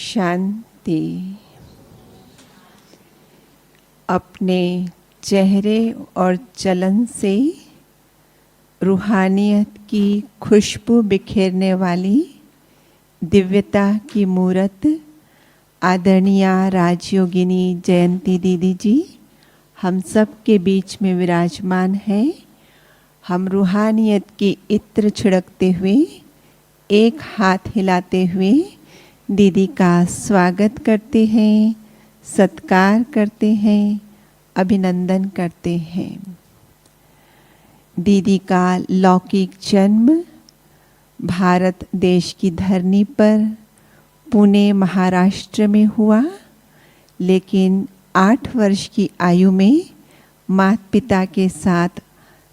शांति। अपने चेहरे और चलन से रूहानियत की खुशबू बिखेरने वाली दिव्यता की मूरत आदरणीय राजयोगिनी जयंती दीदी जी हम सब के बीच में विराजमान है। हम रूहानियत की इत्र छिड़कते हुए एक हाथ हिलाते हुए दीदी का स्वागत करते हैं, सत्कार करते हैं, अभिनंदन करते हैं। दीदी का लौकिक जन्म भारत देश की धरनी पर पुणे महाराष्ट्र में हुआ, लेकिन 8 वर्ष की आयु में माता पिता के साथ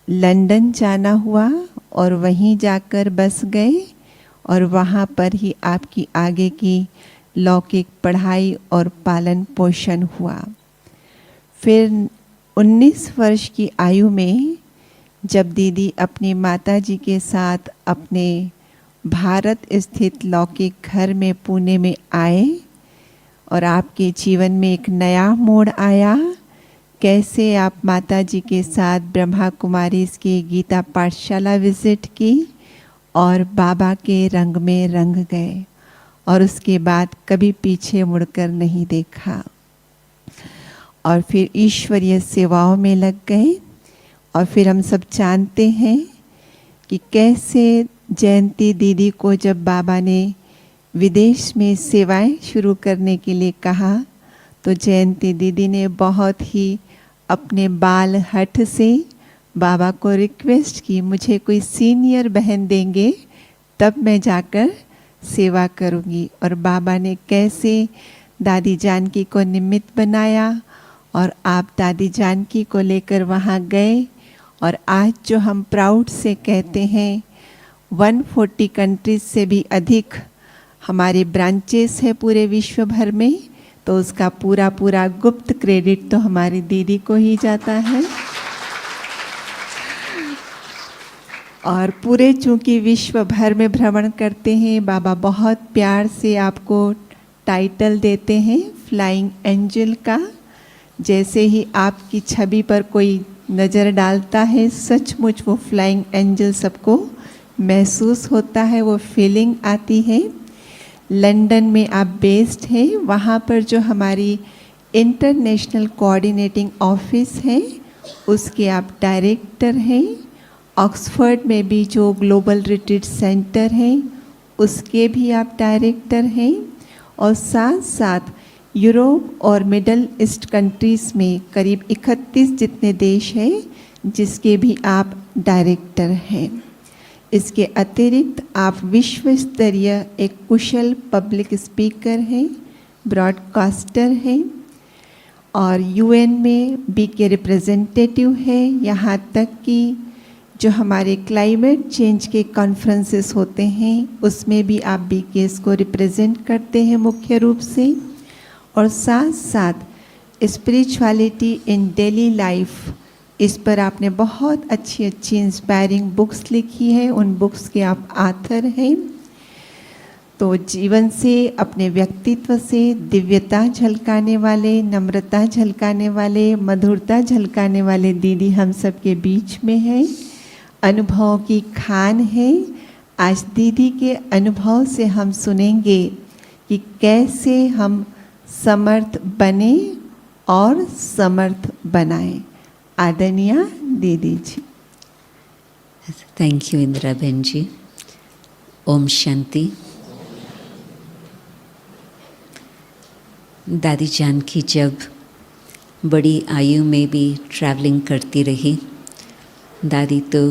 लंदन जाना हुआ और वहीं जाकर बस गए और वहाँ पर ही आपकी आगे की लौकिक पढ़ाई और पालन पोषण हुआ। फिर 19 वर्ष की आयु में जब दीदी अपनी माता जी के साथ अपने भारत स्थित लौकिक घर में पुणे में आए और आपके जीवन में एक नया मोड़ आया। कैसे आप माता जी के साथ ब्रह्मा कुमारी की गीता पाठशाला विजिट की और बाबा के रंग में रंग गए और उसके बाद कभी पीछे मुड़कर नहीं देखा और फिर ईश्वरीय सेवाओं में लग गए। और फिर हम सब जानते हैं कि कैसे जयंती दीदी को जब बाबा ने विदेश में सेवाएं शुरू करने के लिए कहा तो जयंती दीदी ने बहुत ही अपने बाल हठ से बाबा को रिक्वेस्ट की, मुझे कोई सीनियर बहन देंगे तब मैं जाकर सेवा करूंगी। और बाबा ने कैसे दादी जानकी को निमित्त बनाया और आप दादी जानकी को लेकर वहाँ गए और आज जो हम प्राउड से कहते हैं 140 कंट्रीज से भी अधिक हमारे ब्रांचेस है पूरे विश्व भर में, तो उसका पूरा गुप्त क्रेडिट तो हमारी दीदी को ही जाता है। और पूरे चूँकि विश्व भर में भ्रमण करते हैं, बाबा बहुत प्यार से आपको टाइटल देते हैं फ्लाइंग एंजल का। जैसे ही आपकी छवि पर कोई नज़र डालता है सचमुच वो फ्लाइंग एंजल सबको महसूस होता है, वो फीलिंग आती है। लंदन में आप बेस्ड हैं, वहाँ पर जो हमारी इंटरनेशनल कोऑर्डिनेटिंग ऑफिस है उसके आप डायरेक्टर हैं। ऑक्सफोर्ड में भी जो ग्लोबल रिट्रीट सेंटर है उसके भी आप डायरेक्टर हैं। और साथ साथ यूरोप और मिडल ईस्ट कंट्रीज़ में करीब 31 जितने देश हैं जिसके भी आप डायरेक्टर हैं। इसके अतिरिक्त आप विश्व स्तरीय एक कुशल पब्लिक स्पीकर हैं, ब्रॉडकास्टर हैं और यूएन में बी के रिप्रेजेंटेटिव है। यहाँ तक कि जो हमारे क्लाइमेट चेंज के कॉन्फ्रेंसेस होते हैं उसमें भी आप बीकेएस को रिप्रेजेंट करते हैं मुख्य रूप से। और साथ साथ स्पिरिचुअलिटी इन डेली लाइफ, इस पर आपने बहुत अच्छी इंस्पायरिंग बुक्स लिखी है, उन बुक्स के आप ऑथर हैं। तो जीवन से, अपने व्यक्तित्व से दिव्यता झलकाने वाले, नम्रता झलकाने वाले, मधुरता झलकाने वाले दीदी हम सब के बीच में है। अनुभव की खान है। आज दीदी के अनुभव से हम सुनेंगे कि कैसे हम समर्थ बने और समर्थ बनाएं। आदरणीय दीदी जी। थैंक यू इंदिरा बहन जी। ओम शांति। दादी जानकी जब बड़ी आयु में भी ट्रैवलिंग करती रही, दादी तो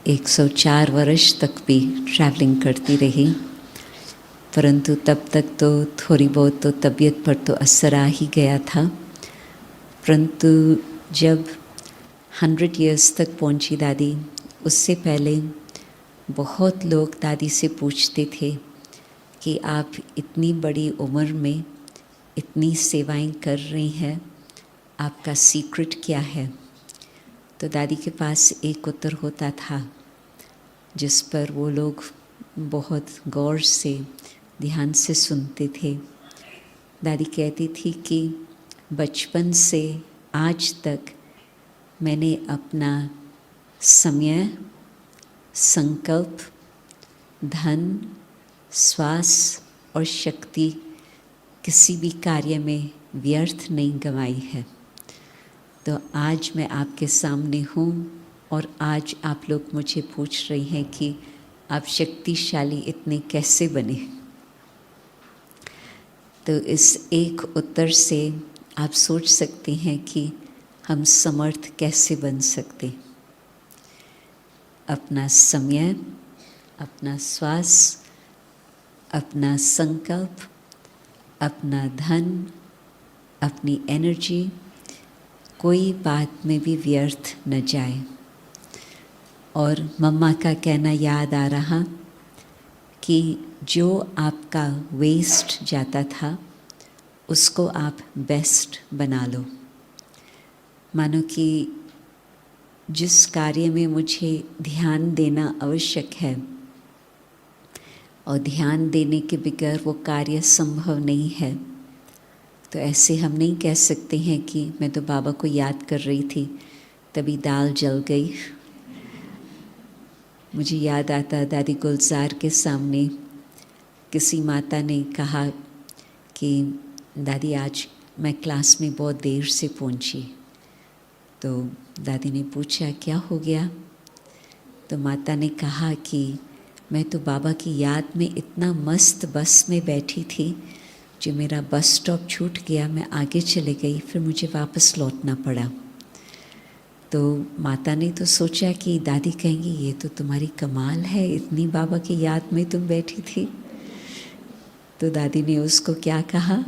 104 वर्ष तक भी ट्रैवलिंग करती रही, परंतु तब तक तो थोड़ी बहुत तो तबीयत पर तो असर आ ही गया था। परंतु जब 100 इयर्स तक पहुंची दादी, उससे पहले बहुत लोग दादी से पूछते थे कि आप इतनी बड़ी उम्र में इतनी सेवाएं कर रही हैं, आपका सीक्रेट क्या है। तो दादी के पास एक उत्तर होता था जिस पर वो लोग बहुत गौर से ध्यान से सुनते थे। दादी कहती थी कि बचपन से आज तक मैंने अपना समय, संकल्प, धन, श्वास और शक्ति किसी भी कार्य में व्यर्थ नहीं गंवाई है। तो आज मैं आपके सामने हूँ और आज आप लोग मुझे पूछ रही हैं कि आप शक्तिशाली इतने कैसे बने। तो इस एक उत्तर से आप सोच सकते हैं कि हम समर्थ कैसे बन सकते। अपना समय, अपना श्वास, अपना संकल्प, अपना धन, अपनी एनर्जी कोई बात में भी व्यर्थ न जाए। और मम्मा का कहना याद आ रहा कि जो आपका वेस्ट जाता था उसको आप बेस्ट बना लो। मानो कि जिस कार्य में मुझे ध्यान देना आवश्यक है और ध्यान देने के बगैर वो कार्य संभव नहीं है, तो ऐसे हम नहीं कह सकते हैं कि मैं तो बाबा को याद कर रही थी तभी दाल जल गई। मुझे याद आता दादी गुलजार के सामने किसी माता ने कहा कि दादी आज मैं क्लास में बहुत देर से पहुंची। तो दादी ने पूछा क्या हो गया। तो माता ने कहा कि मैं तो बाबा की याद में इतना मस्त बस में बैठी थी, जो मेरा बस स्टॉप छूट गया, मैं आगे चले गई, फिर मुझे वापस लौटना पड़ा। तो माता ने तो सोचा कि दादी कहेंगी ये तो तुम्हारी कमाल है, इतनी बाबा की याद में तुम बैठी थी। तो दादी ने उसको क्या कहा,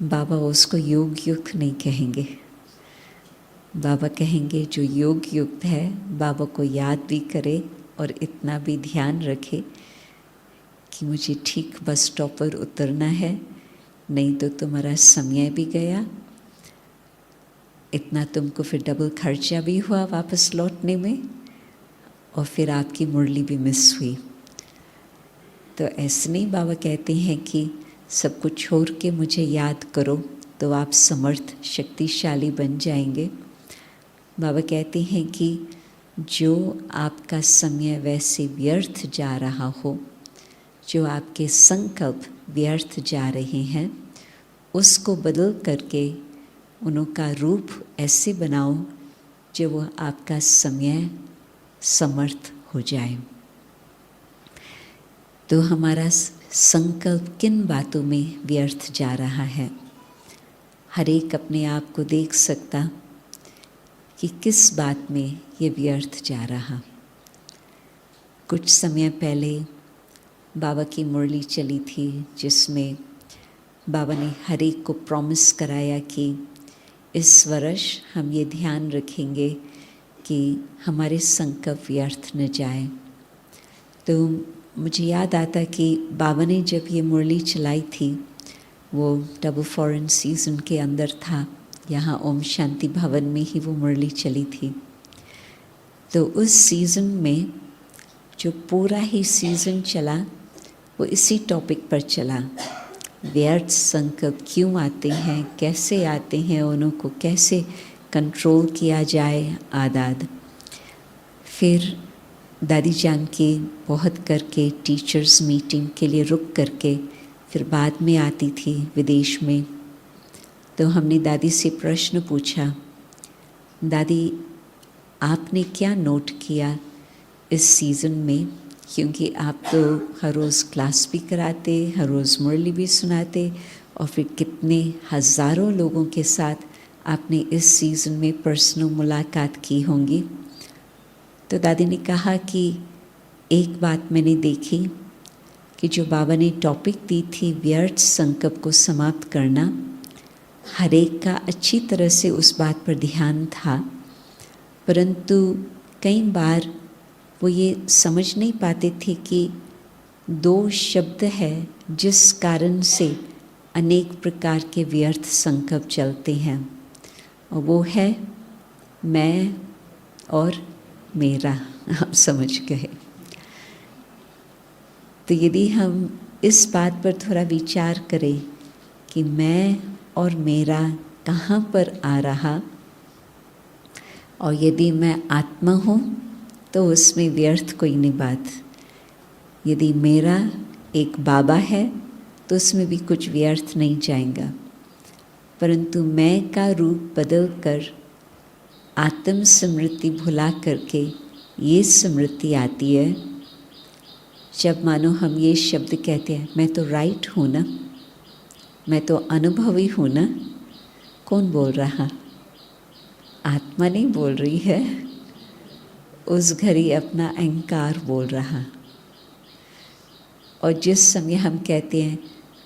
बाबा उसको योग युक्त नहीं कहेंगे। बाबा कहेंगे जो योग युक्त है बाबा को याद भी करे और इतना भी ध्यान रखे कि मुझे ठीक बस स्टॉप पर उतरना है, नहीं तो तुम्हारा समय भी गया, इतना तुमको फिर डबल खर्चा भी हुआ वापस लौटने में, और फिर आपकी मुरली भी मिस हुई। तो ऐसे नहीं, बाबा कहते हैं कि सब कुछ छोड़ के मुझे याद करो तो आप समर्थ शक्तिशाली बन जाएंगे। बाबा कहते हैं कि जो आपका समय वैसे व्यर्थ जा रहा हो, जो आपके संकल्प व्यर्थ जा रहे हैं, उसको बदल करके उनका रूप ऐसे बनाओ जो वो आपका समय समर्थ हो जाए। तो हमारा संकल्प किन बातों में व्यर्थ जा रहा है, हर एक अपने आप को देख सकता कि किस बात में ये व्यर्थ जा रहा। कुछ समय पहले बाबा की मुरली चली थी जिसमें बाबा ने हर एक को प्रॉमिस कराया कि इस वर्ष हम ये ध्यान रखेंगे कि हमारे संकल्प व्यर्थ न जाए। तो मुझे याद आता कि बाबा ने जब ये मुरली चलाई थी वो डबल फॉरेन सीज़न के अंदर था, यहाँ ओम शांति भवन में ही वो मुरली चली थी। तो उस सीज़न में जो पूरा ही सीज़न चला वो इसी टॉपिक पर चला, व्यर्थ संकल्प क्यों आते हैं, कैसे आते हैं, उनको कैसे कंट्रोल किया जाए आदि। फिर दादी जान के बहुत करके टीचर्स मीटिंग के लिए रुक करके फिर बाद में आती थी विदेश में। तो हमने दादी से प्रश्न पूछा, दादी आपने क्या नोट किया इस सीज़न में, क्योंकि आप तो हर रोज़ क्लास भी कराते, हर रोज़ मुरली भी सुनाते, और फिर कितने हज़ारों लोगों के साथ आपने इस सीज़न में पर्सनल मुलाकात की होंगी। तो दादी ने कहा कि एक बात मैंने देखी कि जो बाबा ने टॉपिक दी थी व्यर्थ संकल्प को समाप्त करना, हर एक का अच्छी तरह से उस बात पर ध्यान था, परंतु कई बार वो ये समझ नहीं पाते थे कि दो शब्द है जिस कारण से अनेक प्रकार के व्यर्थ संकल्प चलते हैं, और वो है मैं और मेरा। आप समझ गए। तो यदि हम इस बात पर थोड़ा विचार करें कि मैं और मेरा कहाँ पर आ रहा, और यदि मैं आत्मा हूँ तो उसमें व्यर्थ कोई नहीं बात। यदि मेरा एक बाबा है तो उसमें भी कुछ व्यर्थ नहीं जाएगा। परंतु मैं का रूप बदल कर आत्म स्मृति भुला करके ये स्मृति आती है जब मानो हम ये शब्द कहते हैं, मैं तो राइट हूँ ना, मैं तो अनुभवी हूँ ना। कौन बोल रहा? आत्मा नहीं बोल रही है, उस घड़ी अपना अहंकार बोल रहा। और जिस समय हम कहते हैं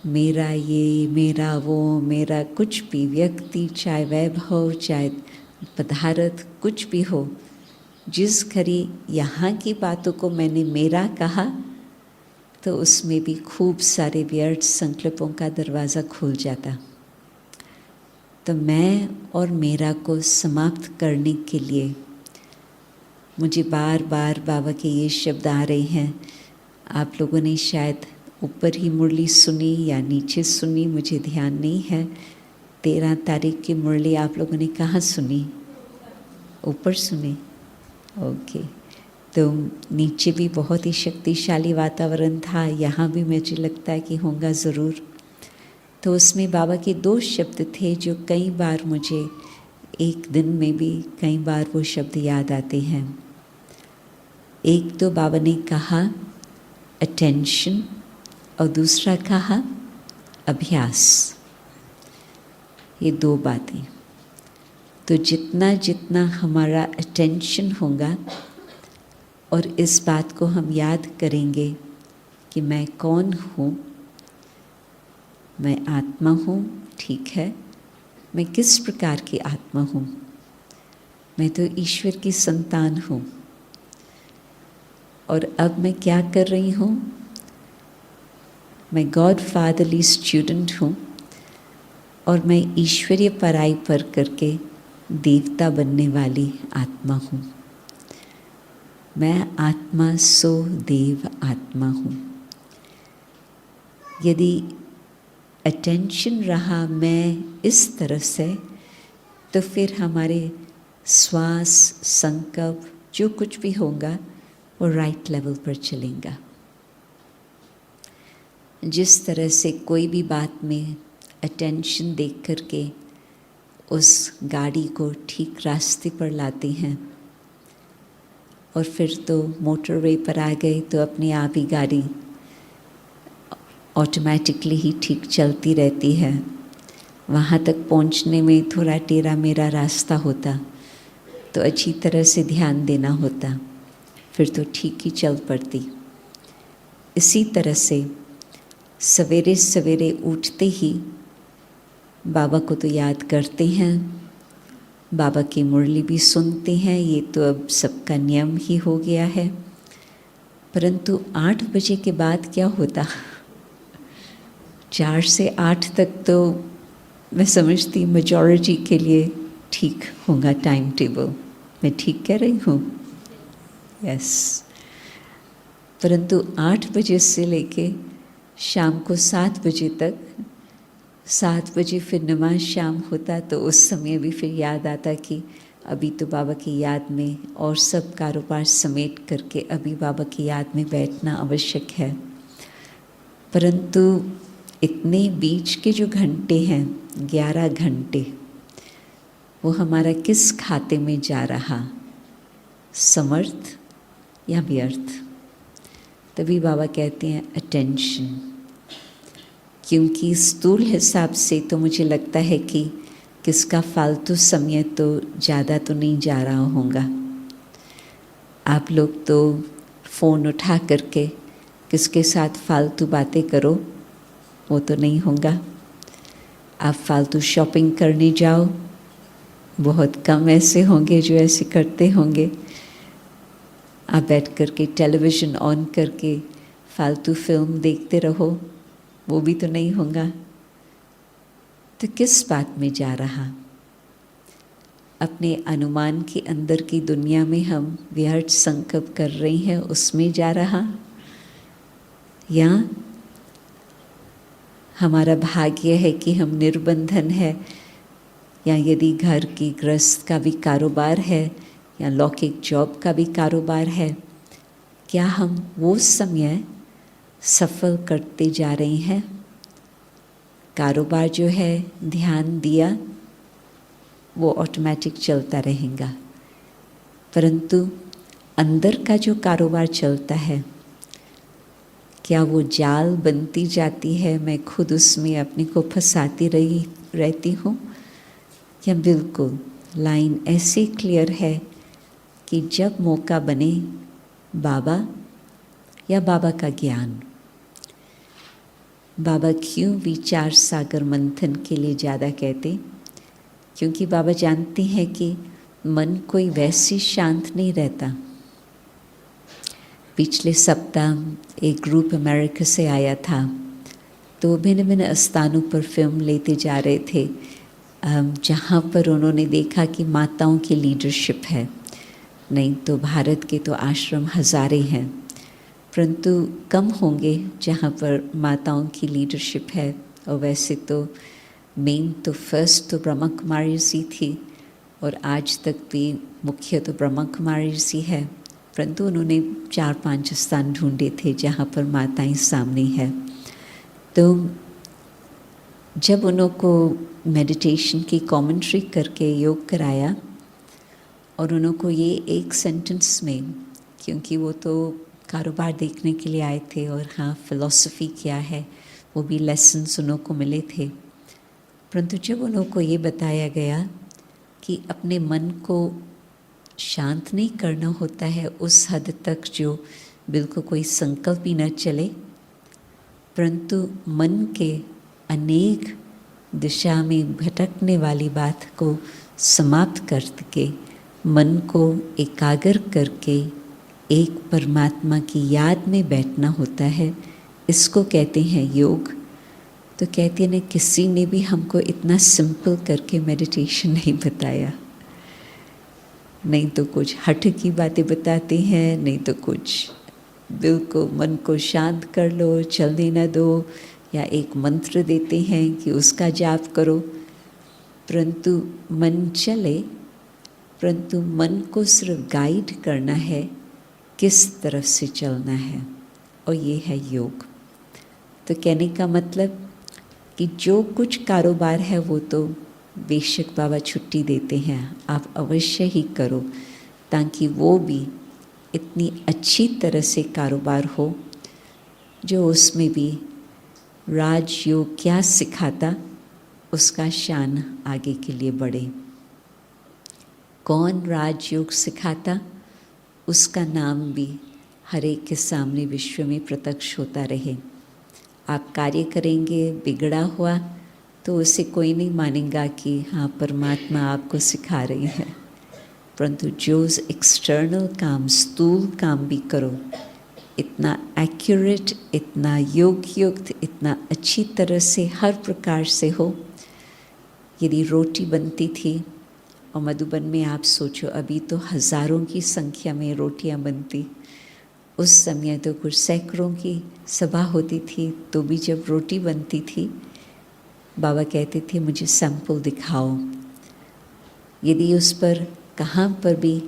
मेरा ये, मेरा वो, मेरा कुछ भी, व्यक्ति चाहे वैभव चाहे पदार्थ कुछ भी हो, जिस घड़ी यहाँ की बातों को मैंने मेरा कहा तो उसमें भी खूब सारे व्यर्थ संकल्पों का दरवाज़ा खुल जाता। तो मैं और मेरा को समाप्त करने के लिए मुझे बार बार बाबा के ये शब्द आ रहे हैं। आप लोगों ने शायद ऊपर ही मुरली सुनी या नीचे सुनी, मुझे ध्यान नहीं है। 13 तारीख की मुरली आप लोगों ने कहाँ सुनी? ऊपर सुनी? ओके। तो नीचे भी बहुत ही शक्तिशाली वातावरण था, यहाँ भी मुझे लगता है कि होगा ज़रूर। तो उसमें बाबा के 2 शब्द थे जो कई बार मुझे एक दिन में भी कई बार वो शब्द याद आते हैं। एक तो बाबा ने कहा अटेंशन और दूसरा कहा अभ्यास। ये 2 बातें। तो जितना जितना हमारा अटेंशन होगा और इस बात को हम याद करेंगे कि मैं कौन हूँ, मैं आत्मा हूँ, ठीक है। मैं किस प्रकार की आत्मा हूँ? मैं तो ईश्वर की संतान हूँ। और अब मैं क्या कर रही हूँ? मैं गॉड फादरली स्टूडेंट हूँ और मैं ईश्वरीय पढ़ाई पर करके देवता बनने वाली आत्मा हूँ। मैं आत्मा सो देव आत्मा हूँ। यदि अटेंशन रहा मैं इस तरफ से, तो फिर हमारे श्वास, संकल्प जो कुछ भी होगा वो राइट लेवल पर चलेगा। जिस तरह से कोई भी बात में अटेंशन देख करके उस गाड़ी को ठीक रास्ते पर लाते हैं, और फिर तो मोटरवे पर आ गए तो अपने आप ही गाड़ी ऑटोमेटिकली ही ठीक चलती रहती है। वहाँ तक पहुँचने में थोड़ा टेढ़ा मेरा रास्ता होता तो अच्छी तरह से ध्यान देना होता, फिर तो ठीक ही चल पड़ती। इसी तरह से सवेरे सवेरे उठते ही बाबा को तो याद करते हैं, बाबा की मुरली भी सुनते हैं, ये तो अब सबका नियम ही हो गया है। परंतु 8 बजे के बाद क्या होता? 4 से 8 तक तो मैं समझती मेजॉरिटी के लिए ठीक होगा टाइम टेबल। मैं ठीक कह रही हूँ? यस। परंतु 8 बजे से लेके शाम को 7 बजे तक, 7 बजे फिर नमाज शाम होता, तो उस समय भी फिर याद आता कि अभी तो बाबा की याद में और सब कारोबार समेट करके अभी बाबा की याद में बैठना आवश्यक है। परंतु इतने बीच के जो घंटे हैं, 11 घंटे, वो हमारा किस खाते में जा रहा? समर्थ या व्यर्थ? तभी बाबा कहते हैं अटेंशन। क्योंकि स्थूल हिसाब से तो मुझे लगता है कि किसका फालतू समय तो ज़्यादा तो नहीं जा रहा होगा। आप लोग तो फ़ोन उठा करके किसके साथ फालतू बातें करो, वो तो नहीं होगा। आप फालतू शॉपिंग करने जाओ, बहुत कम ऐसे होंगे जो ऐसे करते होंगे। आप बैठ करके टेलीविज़न ऑन करके फालतू फिल्म देखते रहो, वो भी तो नहीं होगा। तो किस बात में जा रहा? अपने अनुमान के अंदर की दुनिया में हम व्यर्थ संकल्प कर रहे हैं, उसमें जा रहा, या हमारा भाग्य है कि हम निर्बंधन है, या यदि घर की गृहस्थ का भी कारोबार है या लौकिक जॉब का भी कारोबार है, क्या हम वो समय सफल करते जा रहे हैं? कारोबार जो है ध्यान दिया वो ऑटोमेटिक चलता रहेगा, परंतु अंदर का जो कारोबार चलता है, क्या वो जाल बनती जाती है, मैं खुद उसमें अपने को फंसाती रहती हूँ, या बिल्कुल लाइन ऐसे क्लियर है कि जब मौका बने बाबा या बाबा का ज्ञान। बाबा क्यों विचार सागर मंथन के लिए ज़्यादा कहते? क्योंकि बाबा जानते हैं कि मन कोई वैसे शांत नहीं रहता। पिछले सप्ताह एक ग्रुप अमेरिका से आया था, तो भिन्न भिन्न स्थानों पर फिल्म लेते जा रहे थे, जहाँ पर उन्होंने देखा कि माताओं की लीडरशिप है। नहीं तो भारत के तो आश्रम हज़ारे हैं, परंतु कम होंगे जहाँ पर माताओं की लीडरशिप है। और वैसे तो मेन तो फर्स्ट तो ब्रह्मा कुमारी जी थी, और आज तक भी मुख्य तो ब्रह्मा कुमारी जी है, परंतु उन्होंने 4-5 स्थान ढूंढे थे जहाँ पर माताएं सामने है। तो जब उनको मेडिटेशन की कमेंट्री करके योग कराया, और उनको ये एक सेंटेंस में, क्योंकि वो तो कारोबार देखने के लिए आए थे, और हाँ फिलॉसफी क्या है वो भी लेसन्स उनको मिले थे, परंतु जब उनको ये बताया गया कि अपने मन को शांत नहीं करना होता है उस हद तक जो बिल्कुल कोई संकल्प ही न चले, परंतु मन के अनेक दिशा में भटकने वाली बात को समाप्त करके मन को एकाग्र करके एक परमात्मा की याद में बैठना होता है, इसको कहते हैं योग। तो कहते हैं ना, किसी ने भी हमको इतना सिंपल करके मेडिटेशन नहीं बताया, नहीं तो कुछ हठ की बातें बताते हैं, नहीं तो कुछ दिल को मन को शांत कर लो, चलने न दो, या एक मंत्र देते हैं कि उसका जाप करो, परंतु मन चले, परंतु मन को सिर्फ गाइड करना है किस तरफ से चलना है, और ये है योग। तो कहने का मतलब कि जो कुछ कारोबार है वो तो बेशक बाबा छुट्टी देते हैं, आप अवश्य ही करो, ताकि वो भी इतनी अच्छी तरह से कारोबार हो जो उसमें भी राजयोग क्या सिखाता उसका शान आगे के लिए बढ़े। कौन राजयोग सिखाता, उसका नाम भी हर एक के सामने विश्व में प्रत्यक्ष होता रहे। आप कार्य करेंगे बिगड़ा हुआ तो उसे कोई नहीं मानेगा कि हाँ परमात्मा आपको सिखा रही है, परंतु जो एक्सटर्नल काम, स्थूल काम भी करो, इतना एक्यूरेट, इतना योग युक्त, इतना अच्छी तरह से हर प्रकार से हो। यदि रोटी बनती थी, और मधुबन में आप सोचो अभी तो हज़ारों की संख्या में रोटियां बनती, उस समय तो कुछ सैकड़ों की सभा होती थी, तो भी जब रोटी बनती थी बाबा कहते थे मुझे सैंपल दिखाओ। यदि उस पर कहाँ पर भी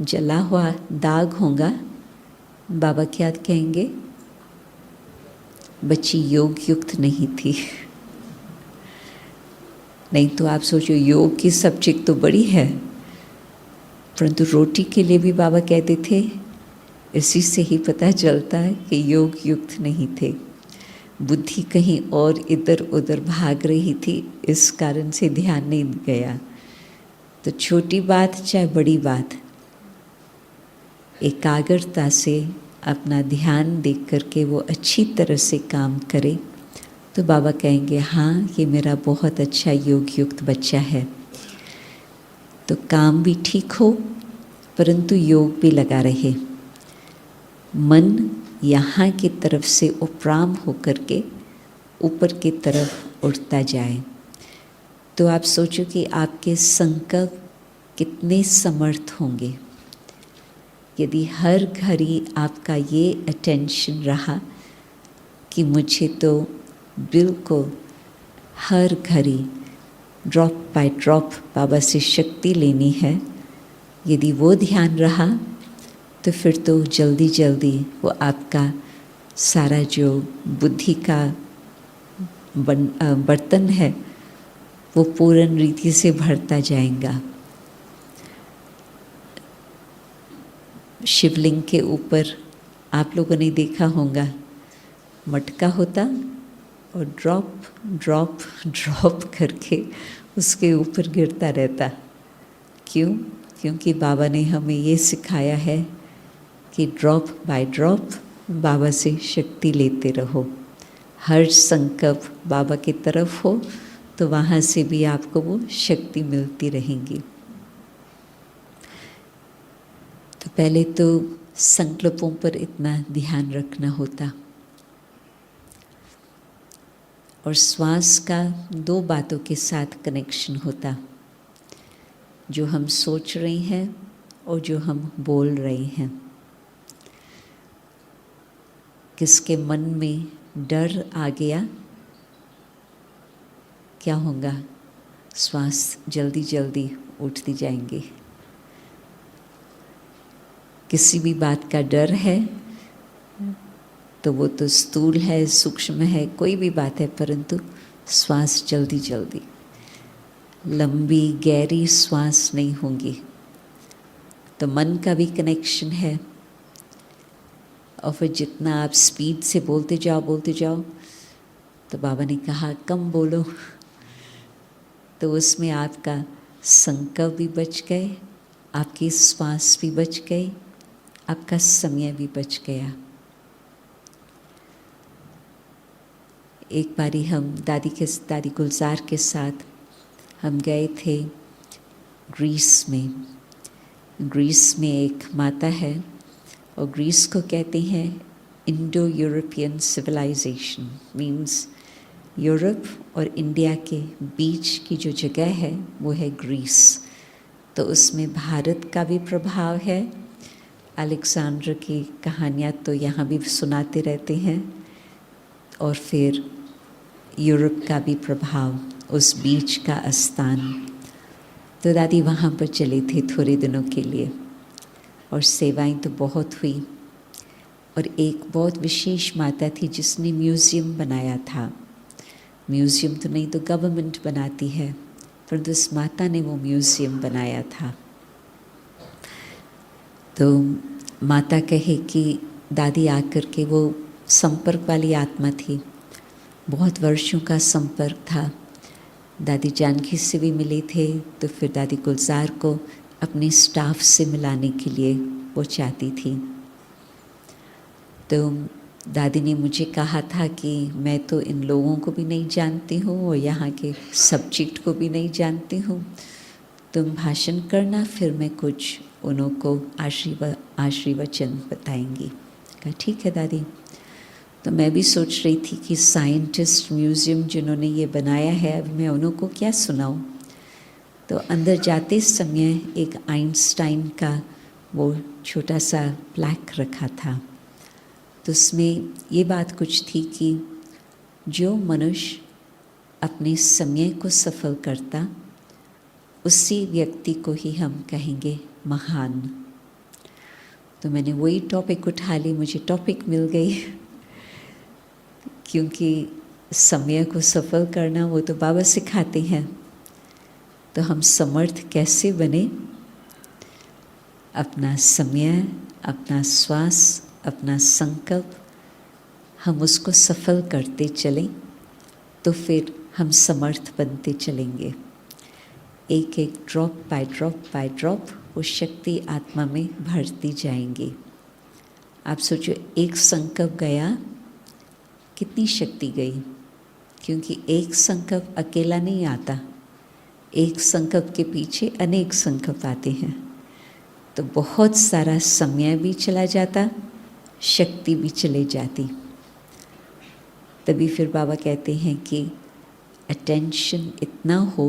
जला हुआ दाग होगा, बाबा क्या कहेंगे, बच्ची योग युक्त नहीं थी। नहीं तो आप सोचो योग की सब्जेक्ट तो बड़ी है, परंतु रोटी के लिए भी बाबा कहते थे, इसी से ही पता चलता है कि योग युक्त नहीं थे। बुद्धि कहीं और इधर उधर भाग रही थी, इस कारण से ध्यान नहीं गया। तो छोटी बात चाहे बड़ी बात, एकाग्रता से अपना ध्यान देख करके वो अच्छी तरह से काम करे, तो बाबा कहेंगे हाँ ये मेरा बहुत अच्छा योग युक्त बच्चा है। तो काम भी ठीक हो, परंतु योग भी लगा रहे, मन यहाँ की तरफ से उपराम होकर के ऊपर की तरफ उठता जाए। तो आप सोचो कि आपके संकल्प कितने समर्थ होंगे यदि हर घड़ी आपका ये अटेंशन रहा कि मुझे तो बिल्कुल हर घड़ी ड्रॉप बाय ड्रॉप बाबा से शक्ति लेनी है। यदि वो ध्यान रहा तो फिर तो जल्दी जल्दी वो आपका सारा जो बुद्धि का बर्तन है वो पूर्ण रीति से भरता जाएगा। शिवलिंग के ऊपर आप लोगों ने देखा होगा मटका होता और ड्रॉप ड्रॉप ड्रॉप करके उसके ऊपर गिरता रहता। क्यों? क्योंकि बाबा ने हमें ये सिखाया है कि ड्रॉप बाय ड्रॉप बाबा से शक्ति लेते रहो। हर संकल्प बाबा की तरफ हो तो वहाँ से भी आपको वो शक्ति मिलती रहेगी। तो पहले तो संकल्पों पर इतना ध्यान रखना होता और श्वास का दो बातों के साथ कनेक्शन होता, जो हम सोच रहे हैं और जो हम बोल रहे हैं। किसके मन में डर आ गया, क्या होगा? श्वास जल्दी जल्दी उठती जाएंगे। किसी भी बात का डर है तो वो तो स्थूल है, सूक्ष्म है, कोई भी बात है, परंतु श्वास जल्दी जल्दी, लंबी गहरी श्वास नहीं होंगी। तो मन का भी कनेक्शन है और फिर जितना आप स्पीड से बोलते जाओ तो बाबा ने कहा कम बोलो, तो उसमें आपका संकल्प भी बच गए, आपकी श्वास भी बच गई, आपका समय भी बच गया। एक बारी हम दादी गुलजार के साथ हम गए थे ग्रीस में एक माता है और ग्रीस को कहते हैं Indo European civilisation, means Europe और इंडिया के बीच की जो जगह है वो है ग्रीस। तो उसमें भारत का भी प्रभाव है। अलेक्जेंडर की कहानियाँ तो यहाँ भी सुनाते रहते हैं और फिर यूरोप का भी प्रभाव, उस बीच का स्थान। तो दादी वहाँ पर चले थे थोड़े दिनों के लिए और सेवाएं तो बहुत हुई। और एक बहुत विशेष माता थी जिसने म्यूज़ियम बनाया था। म्यूज़ियम तो नहीं तो गवर्नमेंट बनाती है, परंतु इस माता ने वो म्यूज़ियम बनाया था। तो माता कहे कि दादी आकर के, वो संपर्क वाली आत्मा थी, बहुत वर्षों का संपर्क था। दादी जानकी से भी मिले थे, तो फिर दादी गुलजार को अपने स्टाफ से मिलाने के लिए वो चाहती थी। तो दादी ने मुझे कहा था कि मैं तो इन लोगों को भी नहीं जानती हूँ और यहाँ के सब्जेक्ट को भी नहीं जानती हूँ, तुम भाषण करना, फिर मैं कुछ उन्हों को आशीर्वचन बताएंगी। कहा ठीक है दादी। तो मैं भी सोच रही थी कि साइंटिस्ट म्यूज़ियम जिन्होंने ये बनाया है, अभी मैं उन्हों को क्या सुनाऊं। तो अंदर जाते समय एक आइंस्टाइन का वो छोटा सा प्लैक रखा था। तो उसमें ये बात कुछ थी कि जो मनुष्य अपने समय को सफल करता, उसी व्यक्ति को ही हम कहेंगे महान। तो मैंने वही टॉपिक उठा ली, मुझे टॉपिक मिल गई, क्योंकि समय को सफल करना वो तो बाबा सिखाते हैं। तो हम समर्थ कैसे बने? अपना समय, अपना श्वास, अपना संकल्प, हम उसको सफल करते चलें तो फिर हम समर्थ बनते चलेंगे। एक एक ड्रॉप बाय ड्रॉप वो शक्ति आत्मा में भरती जाएंगी। आप सोचो, एक संकल्प गया, कितनी शक्ति गई, क्योंकि एक संकल्प अकेला नहीं आता, एक संकल्प के पीछे अनेक संकल्प आते हैं। तो बहुत सारा समय भी चला जाता, शक्ति भी चले जाती। तभी फिर बाबा कहते हैं कि अटेंशन इतना हो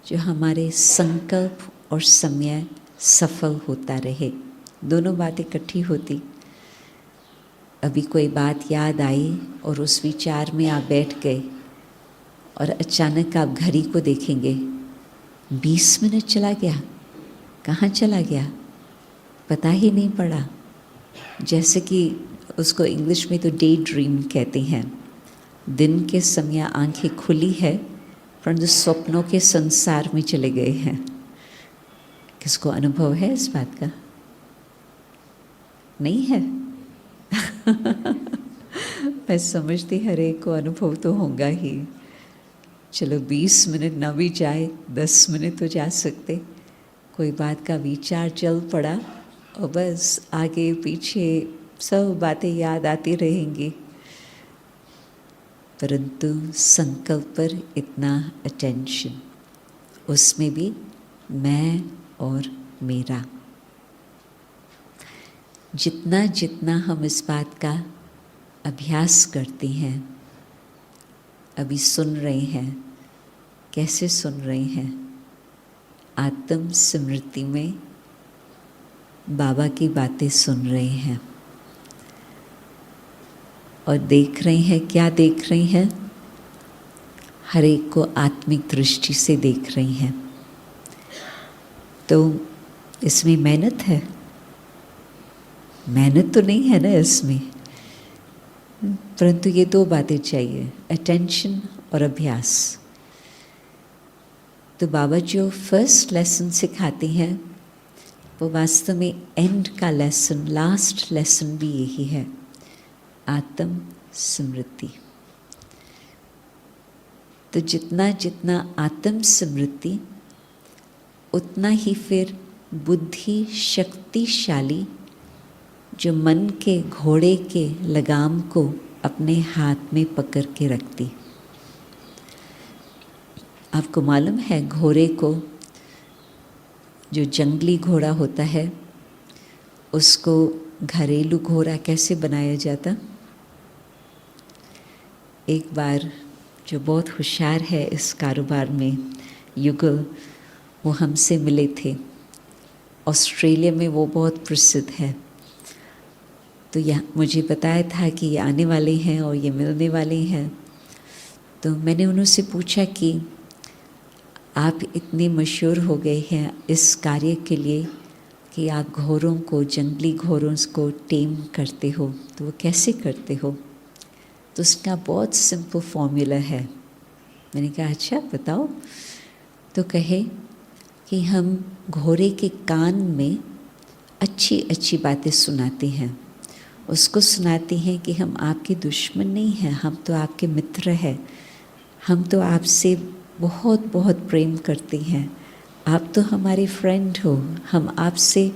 जो हमारे संकल्प और समय सफल होता रहे। दोनों बातें इकट्ठी होती। अभी कोई बात याद आई और उस विचार में आप बैठ गए और अचानक आप घड़ी को देखेंगे, 20 मिनट चला गया, कहाँ चला गया, पता ही नहीं पड़ा। जैसे कि उसको इंग्लिश में तो डे ड्रीम कहते हैं। दिन के समय आंखें खुली है परंतु स्वप्नों के संसार में चले गए हैं। किसको अनुभव है इस बात का? नहीं है? मैं समझती हर एक को अनुभव तो होगा ही। चलो 20 मिनट ना भी जाए, 10 मिनट तो जा सकते। कोई बात का विचार चल पड़ा और बस आगे पीछे सब बातें याद आती रहेंगी, परंतु संकल्प पर इतना अटेंशन, उसमें भी मैं और मेरा। जितना जितना हम इस बात का अभ्यास करते हैं, अभी सुन रहे हैं, कैसे सुन रहे हैं? आत्म स्मृति में बाबा की बातें सुन रहे हैं और देख रहे हैं। क्या देख रहे हैं? हर एक को आत्मिक दृष्टि से देख रहे हैं। तो इसमें मेहनत है? मेहनत तो नहीं है ना इसमें, परंतु ये दो बातें चाहिए, अटेंशन और अभ्यास। तो बाबा जो फर्स्ट लेसन सिखाते हैं वो वास्तव में एंड का लेसन, लास्ट लेसन भी यही है, आत्म स्मृति। तो जितना जितना आत्म स्मृति, उतना ही फिर बुद्धि शक्तिशाली, जो मन के घोड़े के लगाम को अपने हाथ में पकड़ के रखती। आपको मालूम है घोड़े को, जो जंगली घोड़ा होता है, उसको घरेलू घोड़ा कैसे बनाया जाता? एक बार जो बहुत होशियार है इस कारोबार में, युगल, वो हमसे मिले थे। ऑस्ट्रेलिया में वो बहुत प्रसिद्ध है। तो यह मुझे बताया था कि ये आने वाले हैं और ये मिलने वाले हैं। तो मैंने उनसे पूछा कि आप इतने मशहूर हो गए हैं इस कार्य के लिए कि आप घोड़ों को, जंगली घोड़ों को टेम करते हो, तो वो कैसे करते हो? तो उसका बहुत सिंपल फॉर्मूला है। मैंने कहा अच्छा बताओ। तो कहे कि हम घोड़े के कान में अच्छी अच्छी बातें सुनाते हैं। उसको सुनाते हैं कि हम आपके दुश्मन नहीं हैं, हम तो आपके मित्र हैं, हम तो आपसे बहुत बहुत प्रेम करते हैं, आप तो हमारे फ्रेंड हो, हम आपसे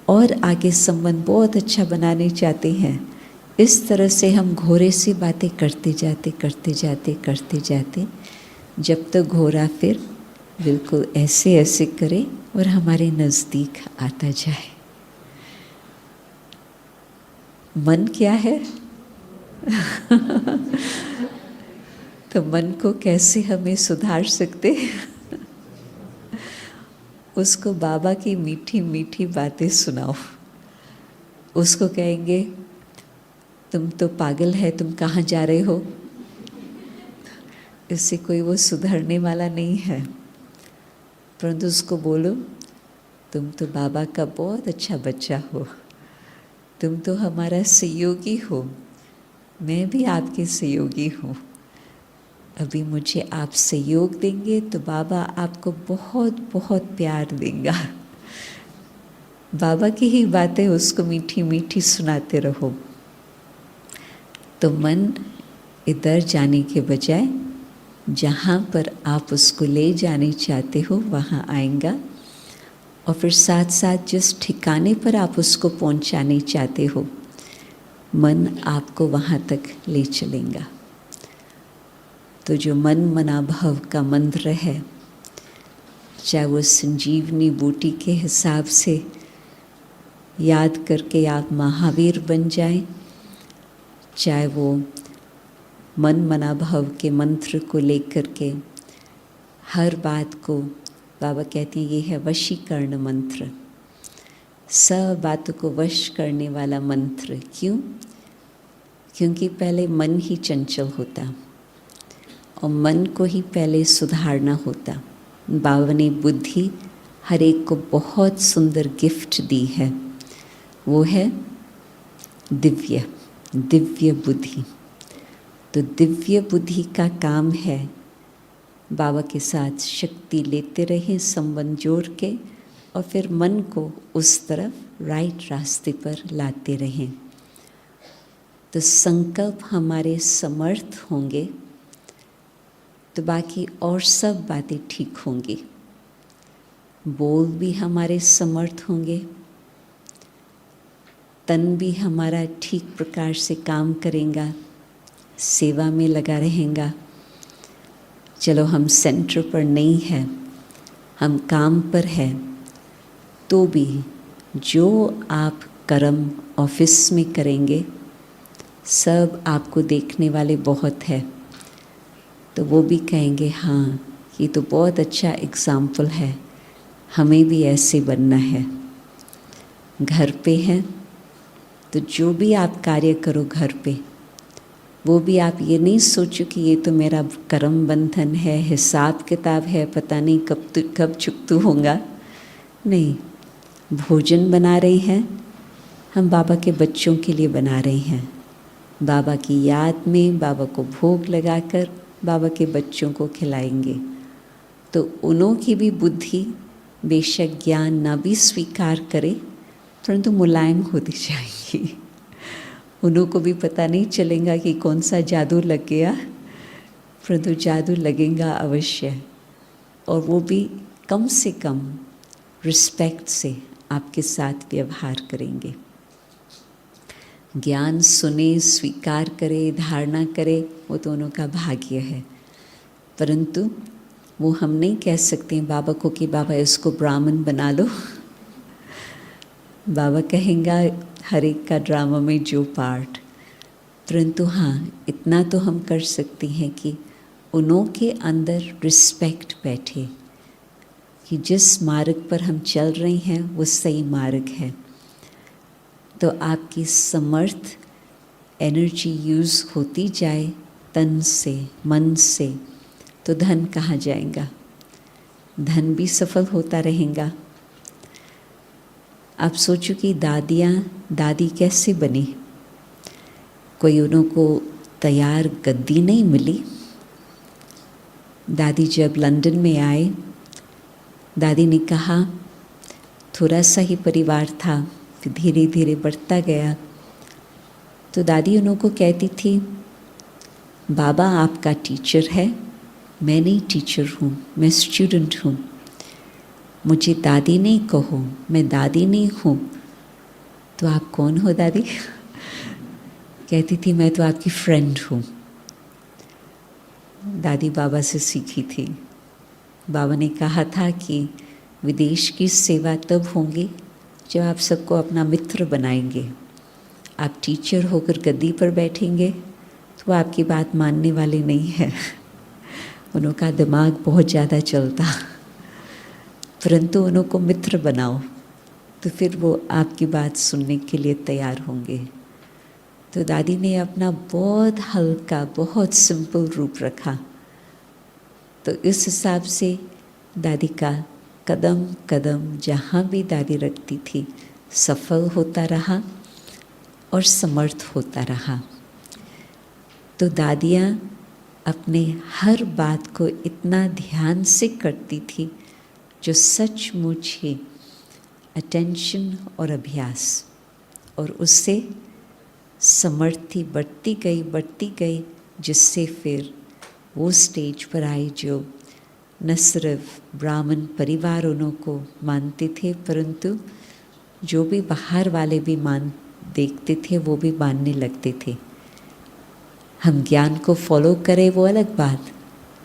और आगे संबंध बहुत अच्छा बनाने चाहते हैं। इस तरह से हम घोड़े से बातें करते जाते जब तक घोड़ा फिर बिल्कुल ऐसे ऐसे करे और हमारे नज़दीक आता जाए। मन क्या है? तो मन को कैसे हमें सुधार सकते? उसको बाबा की मीठी मीठी बातें सुनाओ। उसको कहेंगे तुम तो पागल है, तुम कहाँ जा रहे हो? इससे कोई वो सुधरने वाला नहीं है। परंतु उसको बोलो तुम तो बाबा का बहुत अच्छा बच्चा हो, तुम तो हमारा सहयोगी हो, मैं भी आपके सहयोगी हूँ। अभी मुझे आप सहयोग देंगे तो बाबा आपको बहुत बहुत प्यार देगा। बाबा की ही बातें उसको मीठी मीठी सुनाते रहो, तो मन इधर जाने के बजाय जहाँ पर आप उसको ले जाने चाहते हो वहाँ आएगा, और फिर साथ साथ जिस ठिकाने पर आप उसको पहुँचाने चाहते हो, मन आपको वहाँ तक ले चलेगा। तो जो मन मना भव का मंत्र है, चाहे वो संजीवनी बूटी के हिसाब से याद करके आप महावीर बन जाएं, चाहे वो मन मना भव के मंत्र को लेकर के हर बात को, बाबा कहते हैं ये है वशीकरण मंत्र, सब बातों को वश करने वाला मंत्र। क्यों? क्योंकि पहले मन ही चंचल होता और मन को ही पहले सुधारना होता। बाबा ने बुद्धि हर एक को बहुत सुंदर गिफ्ट दी है, वो है दिव्य बुद्धि। तो दिव्य बुद्धि का काम है बाबा के साथ शक्ति लेते रहें, संबंध जोड़ के, और फिर मन को उस तरफ राइट रास्ते पर लाते रहें। तो संकल्प हमारे समर्थ होंगे तो बाकी और सब बातें ठीक होंगी। बोल भी हमारे समर्थ होंगे, तन भी हमारा ठीक प्रकार से काम करेगा, सेवा में लगा रहेगा। चलो हम सेंटर पर नहीं हैं, हम काम पर हैं, तो भी जो आप कर्म ऑफिस में करेंगे सब आपको देखने वाले बहुत है, तो वो भी कहेंगे हाँ ये तो बहुत अच्छा एग्जाम्पल है, हमें भी ऐसे बनना है। घर पे हैं तो जो भी आप कार्य करो घर पे, वो भी आप ये नहीं सोचो कि ये तो मेरा कर्म बंधन है, हिसाब किताब है, पता नहीं कब चुकतू होगा। नहीं, भोजन बना रहे हैं हम, बाबा के बच्चों के लिए बना रहे हैं। बाबा की याद में बाबा को भोग लगाकर बाबा के बच्चों को खिलाएंगे। तो उन्हों की भी बुद्धि बेशक ज्ञान ना भी स्वीकार करे, परंतु मुलायम होती जाएंगी। उन्हों को भी पता नहीं चलेगा कि कौन सा जादू लग गया, परंतु जादू लगेगा अवश्य। और वो भी कम से कम रिस्पेक्ट से आपके साथ व्यवहार करेंगे। ज्ञान सुने, स्वीकार करे, धारणा करे, वो तो उनका भाग्य है। परंतु वो हम नहीं कह सकते हैं बाबा को कि बाबा इसको ब्राह्मण बना लो। बाबा कहेंगा हर एक का ड्रामा में जो पार्ट। परंतु हाँ, इतना तो हम कर सकते हैं कि उन्हों के अंदर रिस्पेक्ट बैठे कि जिस मार्ग पर हम चल रहे हैं वो सही मार्ग है। तो आपकी समर्थ एनर्जी यूज़ होती जाए तन से, मन से, तो धन कहाँ जाएगा? धन भी सफल होता रहेगा। आप सोचो कि दादी कैसे बनी? कोई उनको तैयार गद्दी नहीं मिली। दादी जब लंदन में आए, दादी ने कहा थोड़ा सा ही परिवार था, फिर धीरे धीरे बढ़ता गया। तो दादी उनको कहती थी बाबा आपका टीचर है, मैं नहीं टीचर हूँ, मैं स्टूडेंट हूँ, मुझे दादी नहीं कहो, मैं दादी नहीं हूँ। तो आप कौन हो दादी? कहती थी मैं तो आपकी फ्रेंड हूँ। दादी बाबा से सीखी थी। बाबा ने कहा था कि विदेश की सेवा तब होंगी जब आप सबको अपना मित्र बनाएंगे। आप टीचर होकर गद्दी पर बैठेंगे तो आपकी बात मानने वाले नहीं हैं। उनका दिमाग बहुत ज़्यादा चलता। परंतु उनको मित्र बनाओ तो फिर वो आपकी बात सुनने के लिए तैयार होंगे। तो दादी ने अपना बहुत हल्का, बहुत सिंपल रूप रखा। तो इस हिसाब से दादी का कदम कदम जहाँ भी दादी रखती थी सफल होता रहा और समर्थ होता रहा। तो दादियाँ अपने हर बात को इतना ध्यान से करती थी जो सचमुच ही अटेंशन और अभ्यास, और उससे समर्थी बढ़ती गई, जिससे फिर वो स्टेज पर आई जो न सिर्फ ब्राह्मण परिवार उनको मानते थे, परंतु जो भी बाहर वाले भी देखते थे वो भी मानने लगते थे। हम ज्ञान को फॉलो करें वो अलग बात,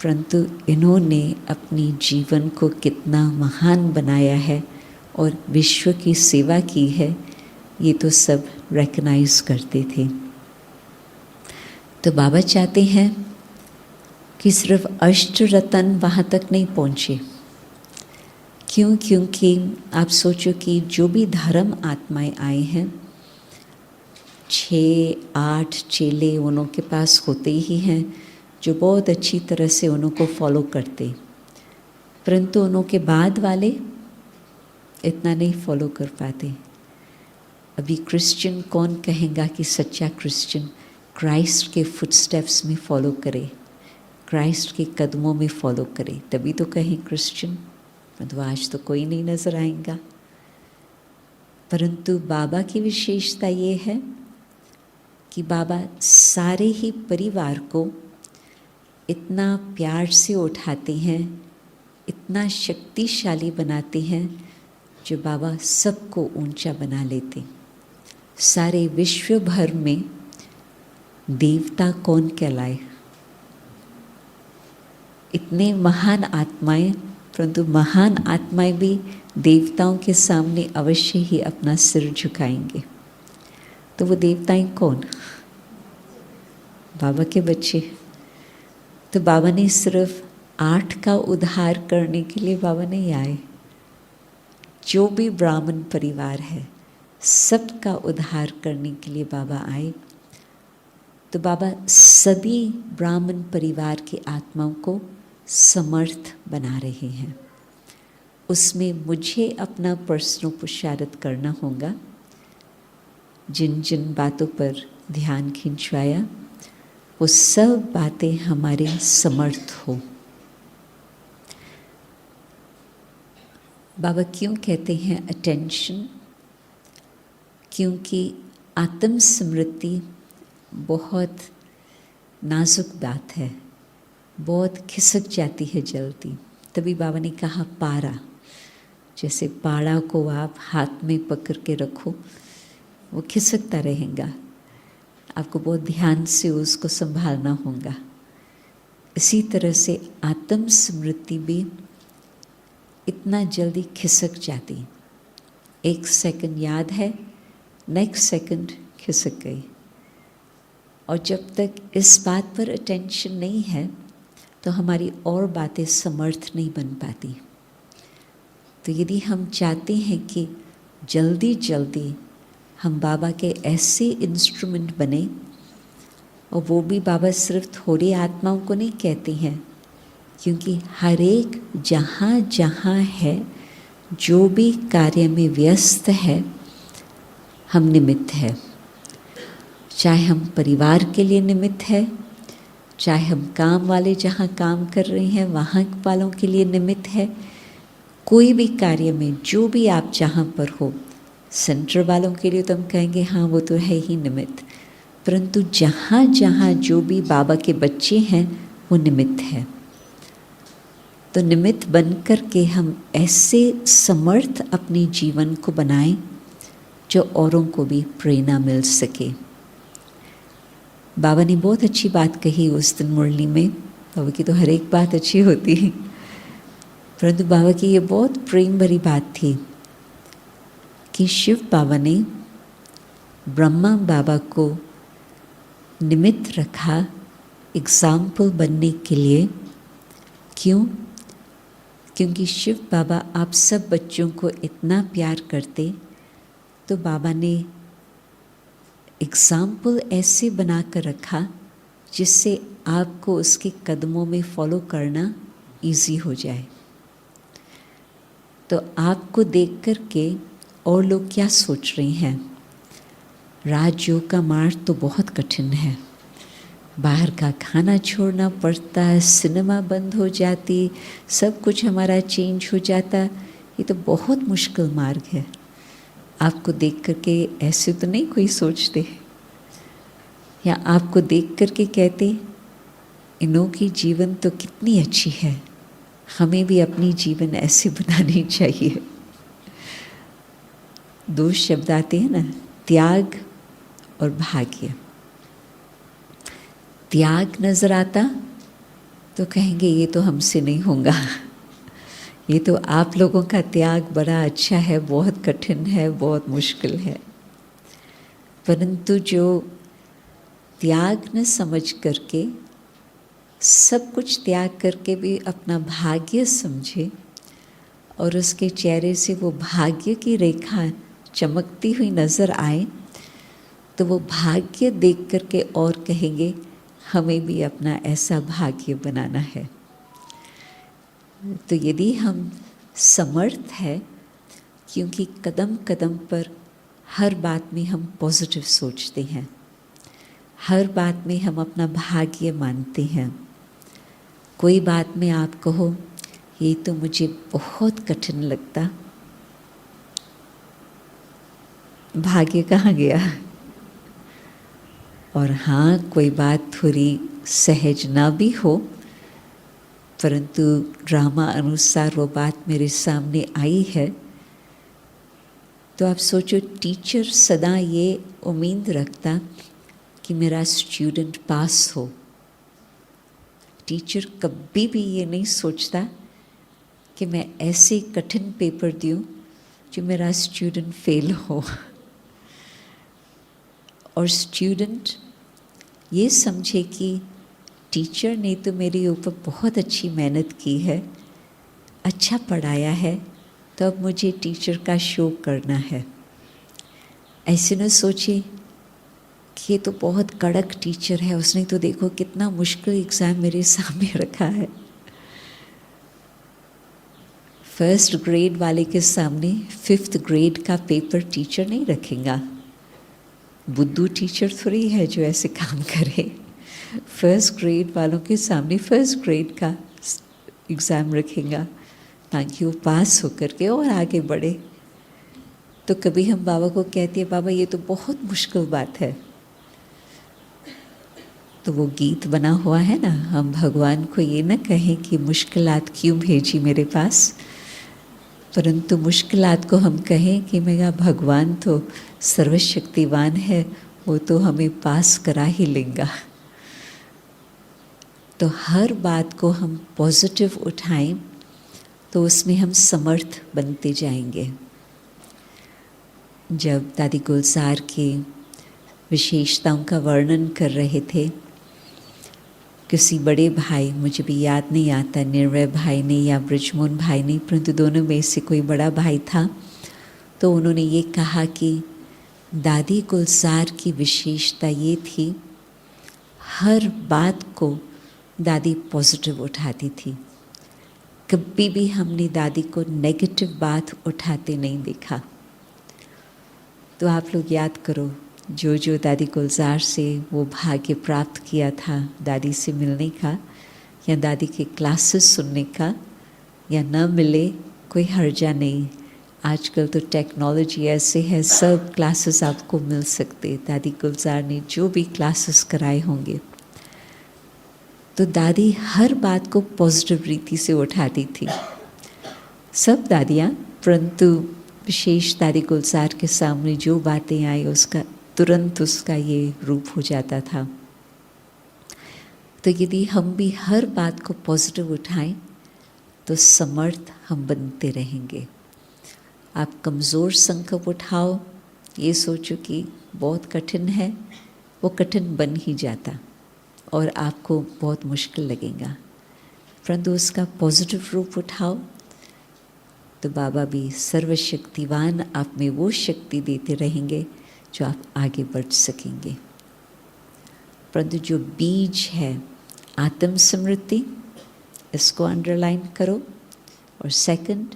परंतु इन्होंने अपनी जीवन को कितना महान बनाया है और विश्व की सेवा की है, ये तो सब रिकॉग्नाइज करते थे। तो बाबा चाहते हैं कि सिर्फ अष्ट रतन वहाँ तक नहीं पहुँचे। क्यों? क्योंकि आप सोचो कि जो भी धर्म आत्माएं आए हैं 6-8 चेले उन्हों के पास होते ही हैं जो बहुत अच्छी तरह से उन्हों को फॉलो करते, परंतु उन्हों के बाद वाले इतना नहीं फॉलो कर पाते। अभी क्रिश्चियन कौन कहेगा कि सच्चा क्रिश्चियन क्राइस्ट के फुटस्टेप्स में फॉलो करे, क्राइस्ट के कदमों में फॉलो करे, तभी तो कहें क्रिश्चियन। परंतु आज तो कोई नहीं नज़र आएगा। परंतु बाबा की विशेषता ये है कि बाबा सारे ही परिवार को इतना प्यार से उठाते हैं, इतना शक्तिशाली बनाते हैं, जो बाबा सबको ऊंचा बना लेते। सारे विश्व भर में देवता कौन कहलाए, इतने महान आत्माएं, परंतु महान आत्माएं भी देवताओं के सामने अवश्य ही अपना सिर झुकाएंगे। तो वो देवताएं कौन? बाबा के बच्चे। तो बाबा ने सिर्फ 8 का उद्धार करने के लिए बाबा नहीं आए, जो भी ब्राह्मण परिवार है सबका उद्धार करने के लिए बाबा आए। तो बाबा सभी ब्राह्मण परिवार की आत्माओं को समर्थ बना रहे हैं। उसमें मुझे अपना पर्सनल पुरुषार्थ करना होगा। जिन जिन बातों पर ध्यान खिंचवाया वो सब बातें हमारे समर्थ हो। बाबा क्यों कहते हैं अटेंशन? क्योंकि आत्म स्मृति बहुत नाजुक बात है, बहुत खिसक जाती है जल्दी। तभी बाबा ने कहा पारा, जैसे पाड़ा को आप हाथ में पकड़ के रखो, वो खिसकता रहेगा, आपको बहुत ध्यान से उसको संभालना होगा। इसी तरह से आत्म स्मृति भी इतना जल्दी खिसक जाती। 1 सेकंड याद है, नेक्स्ट सेकंड खिसक गई। और जब तक इस बात पर अटेंशन नहीं है तो हमारी और बातें समर्थ नहीं बन पाती। तो यदि हम चाहते हैं कि जल्दी जल्दी हम बाबा के ऐसे इंस्ट्रूमेंट बने, और वो भी बाबा सिर्फ थोड़ी आत्माओं को नहीं कहते हैं, क्योंकि हर एक जहाँ जहाँ है, जो भी कार्य में व्यस्त है, हम निमित्त है। चाहे हम परिवार के लिए निमित्त है, चाहे हम काम वाले जहाँ काम कर रहे हैं वहाँ वालों के लिए निमित्त है। कोई भी कार्य में जो भी आप जहाँ पर हो, सेंटर वालों के लिए तो हम कहेंगे हाँ वो तो है ही निमित्त, परंतु जहाँ जहाँ जो भी बाबा के बच्चे हैं वो निमित्त है। तो निमित्त बन कर के हम ऐसे समर्थ अपने जीवन को बनाएं जो औरों को भी प्रेरणा मिल सके। बाबा ने बहुत अच्छी बात कही उस दिन मुरली में। बाबा की तो हर एक बात अच्छी होती है, परंतु बाबा की ये बहुत प्रेम भरी बात थी कि शिव बाबा ने ब्रह्मा बाबा को निमित्त रखा एग्जाम्पल बनने के लिए। क्यों? क्योंकि शिव बाबा आप सब बच्चों को इतना प्यार करते, तो बाबा ने एग्जाम्पल ऐसे बना कर रखा जिससे आपको उसके कदमों में फॉलो करना इजी हो जाए। तो आपको देख कर के और लोग क्या सोच रहे हैं? राजयोग का मार्ग तो बहुत कठिन है, बाहर का खाना छोड़ना पड़ता है, सिनेमा बंद हो जाती, सब कुछ हमारा चेंज हो जाता, ये तो बहुत मुश्किल मार्ग है। आपको देख कर के ऐसे तो नहीं कोई सोचते, या आपको देख कर के कहते इनों की जीवन तो कितनी अच्छी है, हमें भी अपनी जीवन ऐसे बनानी चाहिए। 2 शब्द आते हैं ना, त्याग और भाग्य। त्याग नजर आता तो कहेंगे ये तो हमसे नहीं होगा, ये तो आप लोगों का त्याग बड़ा अच्छा है, बहुत कठिन है, बहुत मुश्किल है। परंतु जो त्याग न समझ करके सब कुछ त्याग करके भी अपना भाग्य समझे और उसके चेहरे से वो भाग्य की रेखा चमकती हुई नज़र आए, तो वो भाग्य देख करके और कहेंगे हमें भी अपना ऐसा भाग्य बनाना है। तो यदि हम समर्थ है, क्योंकि कदम कदम पर हर बात में हम पॉजिटिव सोचते हैं, हर बात में हम अपना भाग्य मानते हैं। कोई बात में आप कहो ये तो मुझे बहुत कठिन लगता, भाग्य कहाँ गया? और हाँ, कोई बात थोड़ी सहज ना भी हो, परंतु ड्रामा अनुसार वो बात मेरे सामने आई है, तो आप सोचो टीचर सदा ये उम्मीद रखता कि मेरा स्टूडेंट पास हो। टीचर कभी भी ये नहीं सोचता कि मैं ऐसे कठिन पेपर दूं जो मेरा स्टूडेंट फेल हो। और स्टूडेंट ये समझे कि टीचर ने तो मेरे ऊपर बहुत अच्छी मेहनत की है, अच्छा पढ़ाया है, तो अब मुझे टीचर का शो करना है। ऐसे न सोचे कि ये तो बहुत कड़क टीचर है, उसने तो देखो कितना मुश्किल एग्ज़ाम मेरे सामने रखा है। फर्स्ट ग्रेड वाले के सामने 5th ग्रेड का पेपर टीचर नहीं रखेगा। बुद्धू टीचर थोड़ी है जो ऐसे काम करे। फर्स्ट ग्रेड वालों के सामने 1st ग्रेड का एग्ज़ाम रखेगा ताकि वो पास होकर के और आगे बढ़े। तो कभी हम बाबा को कहते हैं बाबा ये तो बहुत मुश्किल बात है, तो वो गीत बना हुआ है ना, हम भगवान को ये न कहें कि मुश्किलात क्यों भेजी मेरे पास, परंतु मुश्किलात को हम कहें कि मेरा भगवान तो सर्वशक्तिवान है, वो तो हमें पास करा ही लेगा। तो हर बात को हम पॉजिटिव उठाएं तो उसमें हम समर्थ बनते जाएंगे। जब दादी गुलजार की विशेषताओं का वर्णन कर रहे थे, किसी बड़े भाई, मुझे भी याद नहीं आता निर्भय भाई ने या ब्रिजमोहन भाई ने, परंतु दोनों में से कोई बड़ा भाई था, तो उन्होंने ये कहा कि दादी गुलजार की विशेषता ये थी, हर बात को दादी पॉजिटिव उठाती थी। कभी भी हमने दादी को नेगेटिव बात उठाते नहीं देखा। तो आप लोग याद करो, जो जो दादी गुलजार से वो भाग्य प्राप्त किया था दादी से मिलने का या दादी के क्लासेस सुनने का, या न मिले कोई हर्जा नहीं। आजकल तो टेक्नोलॉजी ऐसे है, सब क्लासेस आपको मिल सकते। दादी गुलजार ने जो भी क्लासेस कराए होंगे, तो दादी हर बात को पॉजिटिव रीति से उठाती थी। सब दादियाँ, परंतु विशेष दादी गुलजार के सामने जो बातें आई उसका तुरंत उसका ये रूप हो जाता था। तो यदि हम भी हर बात को पॉजिटिव उठाएं तो समर्थ हम बनते रहेंगे। आप कमज़ोर संकल्प उठाओ, ये सोचो कि बहुत कठिन है, वो कठिन बन ही जाता और आपको बहुत मुश्किल लगेगा, परंतु उसका पॉजिटिव रूप उठाओ तो बाबा भी सर्वशक्तिवान आप में वो शक्ति देते रहेंगे जो आप आगे बढ़ सकेंगे। परंतु जो बीज है आत्म स्मृति, इसको अंडरलाइन करो, और सेकंड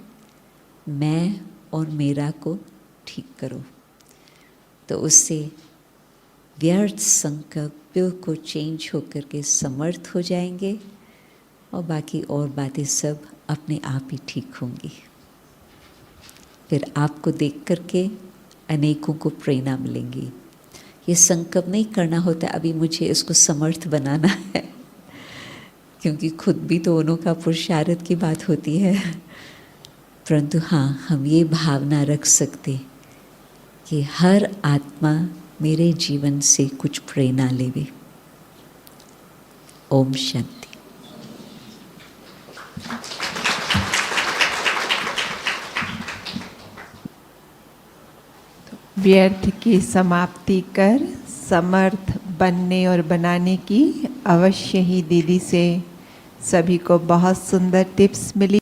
मैं और मेरा को ठीक करो, तो उससे व्यर्थ संकल्प बिल्कुल चेंज होकर के समर्थ हो जाएंगे और बाकी और बातें सब अपने आप ही ठीक होंगी। फिर आपको देख करके अनेकों को प्रेरणा मिलेंगी। ये संकल्प नहीं करना होता अभी मुझे इसको समर्थ बनाना है, क्योंकि खुद भी तो दोनों का पुरुषार्थ की बात होती है, परंतु हाँ, हम ये भावना रख सकते कि हर आत्मा मेरे जीवन से कुछ प्रेरणा लेवे। ओम शांति। व्यर्थ की समाप्ति कर समर्थ बनने और बनाने की अवश्य ही दीदी से सभी को बहुत सुंदर टिप्स मिली।